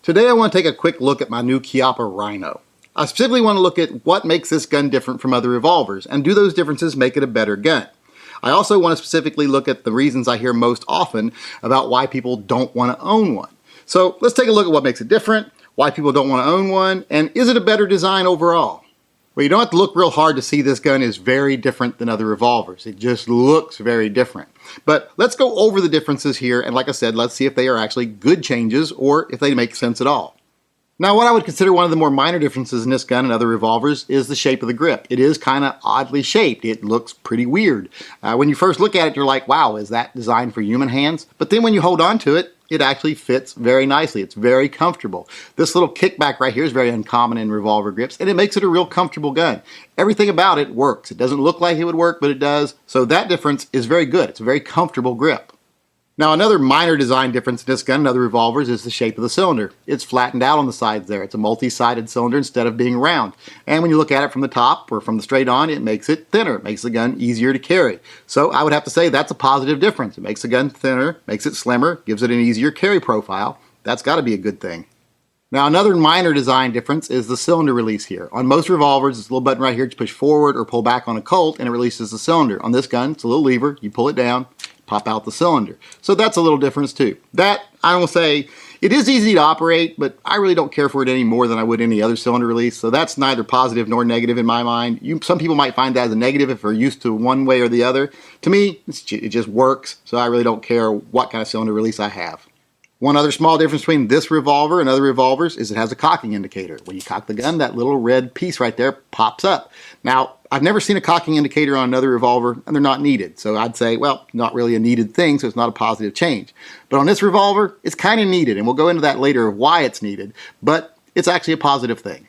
Today I want to take a quick look at my new Chiappa Rhino. I specifically want to look at what makes this gun different from other revolvers, and do those differences make it a better gun? I also want to specifically look at the reasons I hear most often about why people don't want to own one. So let's take a look at what makes it different, why people don't want to own one, and is it a better design overall? Well, you don't have to look real hard to see this gun is very different than other revolvers. It just looks very different. But let's go over the differences here, and like I said, let's see if they are actually good changes or if they make sense at all. Now, what I would consider one of the more minor differences in this gun and other revolvers is the shape of the grip. It is kind of oddly shaped. It looks pretty weird. When you first look at it, you're like, wow, is that designed for human hands? But then when you hold on to it, it actually fits very nicely. It's very comfortable. This little kickback right here is very uncommon in revolver grips, and it makes it a real comfortable gun. Everything about it works. It doesn't look like it would work, but it does. So that difference is very good. It's a very comfortable grip. Now, another minor design difference in this gun and other revolvers is the shape of the cylinder. It's flattened out on the sides there. It's a multi-sided cylinder instead of being round. And when you look at it from the top or from the straight on, it makes it thinner. It makes the gun easier to carry. So I would have to say that's a positive difference. It makes the gun thinner, makes it slimmer, gives it an easier carry profile. That's got to be a good thing. Now, another minor design difference is the cylinder release here. On most revolvers, it's a little button right here to push forward or pull back on a Colt, and it releases the cylinder. On this gun, it's a little lever. You pull it down, pop out the cylinder. So that's a little difference too. That, I will say, it is easy to operate, but I really don't care for it any more than I would any other cylinder release. So that's neither positive nor negative in my mind. Some people might find that as a negative if they're used to one way or the other. To me, it just works, so I really don't care what kind of cylinder release I have. One other small difference between this revolver and other revolvers is it has a cocking indicator. When you cock the gun, that little red piece right there pops up. Now, I've never seen a cocking indicator on another revolver, and they're not needed. So I'd say, well, not really a needed thing, so it's not a positive change. But on this revolver, it's kind of needed, and we'll go into that later of why it's needed, but it's actually a positive thing.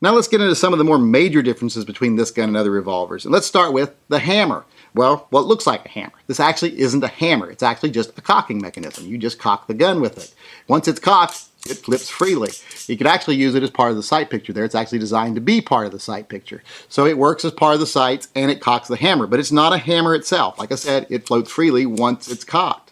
Now let's get into some of the more major differences between this gun and other revolvers. And let's start with the hammer. Well, what looks like a hammer. This actually isn't a hammer. It's actually just a cocking mechanism. You just cock the gun with it. Once it's cocked, it flips freely. You could actually use it as part of the sight picture there. It's actually designed to be part of the sight picture. So it works as part of the sights and it cocks the hammer, but it's not a hammer itself. Like I said, it floats freely once it's cocked.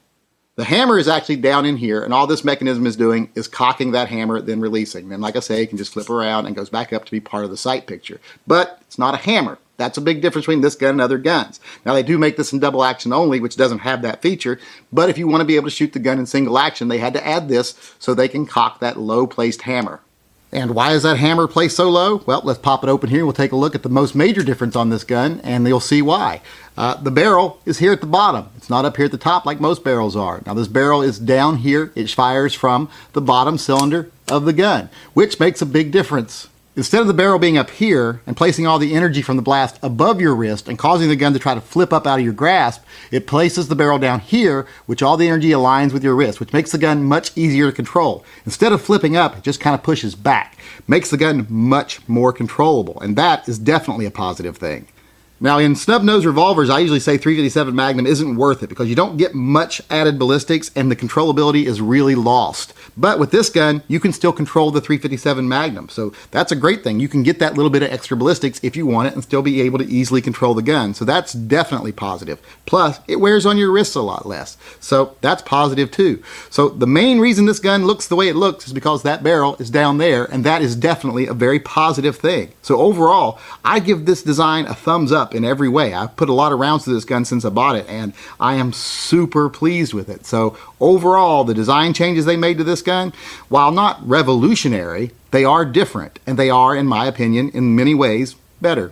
The hammer is actually down in here, and all this mechanism is doing is cocking that hammer, then releasing. Then, like I say, it can just flip around and goes back up to be part of the sight picture. But it's not a hammer. That's a big difference between this gun and other guns. Now, they do make this in double action only, which doesn't have that feature, but if you want to be able to shoot the gun in single action, they had to add this so they can cock that low-placed hammer. And why is that hammer placed so low? Well, let's pop it open here and we'll take a look at the most major difference on this gun, and you'll see why. The barrel is here at the bottom. It's not up here at the top like most barrels are. Now, this barrel is down here. It fires from the bottom cylinder of the gun, which makes a big difference. Instead of the barrel being up here and placing all the energy from the blast above your wrist and causing the gun to try to flip up out of your grasp, it places the barrel down here, which all the energy aligns with your wrist, which makes the gun much easier to control. Instead of flipping up, it just kind of pushes back. Makes the gun much more controllable, and that is definitely a positive thing. Now, in snub-nose revolvers, I usually say .357 Magnum isn't worth it because you don't get much added ballistics and the controllability is really lost. But with this gun, you can still control the .357 Magnum, so that's a great thing. You can get that little bit of extra ballistics if you want it and still be able to easily control the gun, so that's definitely positive. Plus, it wears on your wrists a lot less, so that's positive too. So the main reason this gun looks the way it looks is because that barrel is down there, and that is definitely a very positive thing. So overall, I give this design a thumbs up in every way. I've put a lot of rounds to this gun since I bought it, and I am super pleased with it. So overall, the design changes they made to this gun, while not revolutionary, they are different, and they are, in my opinion, in many ways, better.